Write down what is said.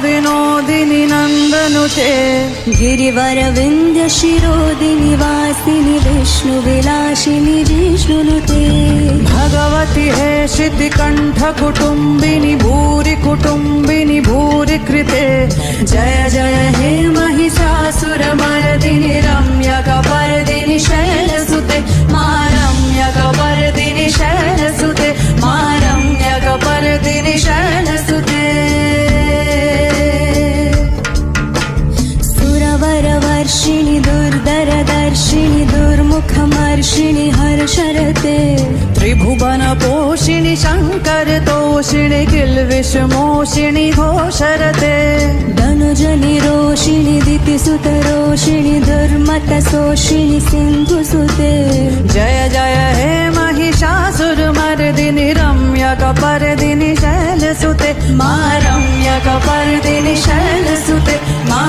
विनोदिनि नन्दनुते गिरिवर विन्ध्य शिरोदिनि वासिनि विष्णुविलासिनि जिष्णुनुते भगवति हेशिति कण्ठ कुटुम्बिनि भूरि कुटुम्बिनि भूरि कृते जय जय हे महिषासुरमर्दिनि रम्यकपर्दिनि शैलसुते मा रम्यकपर्दिनि शैलसुते मा रम्यकपर्दिनि शैलसुते सुरवरवर्षिणि दुर्धरदर्शिनि दुर्मुखमर्षिणि हर्षरते त्रिभुवनपोषिणि शङ्करतोषिणि किल्बिषमोषिणि घोषरते धनुजनि रोषिणि दितिसुतरोषिणि दुर्मतशोषिणि सिन्धुसुते जय जय हे महिषासुरमर्दिनि रम्यकपर्दिनि शैलसुते मा रम्यकपर्दिनि शैलसुते मा